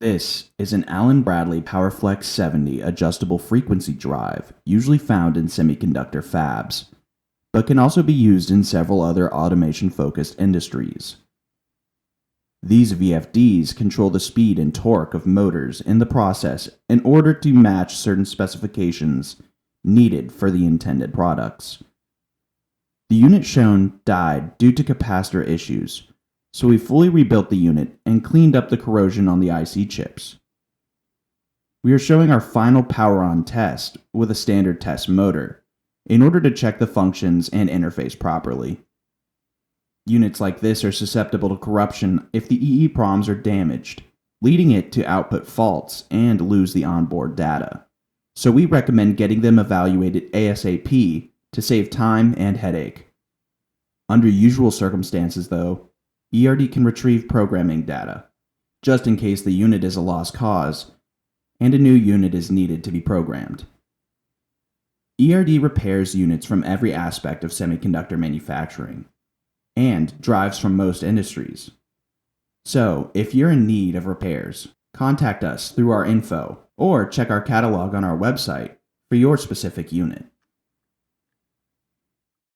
This is an Allen Bradley PowerFlex 70 adjustable frequency drive, usually found in semiconductor fabs, but can also be used in several other automation-focused industries. These VFDs control the speed and torque of motors in the process in order to match certain specifications needed for the intended products. The unit shown died due to capacitor issues, so we fully rebuilt the unit and cleaned up the corrosion on the IC chips. We are showing our final power-on test with a standard test motor in order to check the functions and interface properly. Units like this are susceptible to corruption if the EEPROMs are damaged, leading it to output faults and lose the onboard data. So we recommend getting them evaluated ASAP to save time and headache. Under usual circumstances, though, ERD can retrieve programming data, just in case the unit is a lost cause, and a new unit is needed to be programmed. ERD repairs units from every aspect of semiconductor manufacturing, and drives from most industries. So, if you're in need of repairs, contact us through our info, or check our catalog on our website for your specific unit.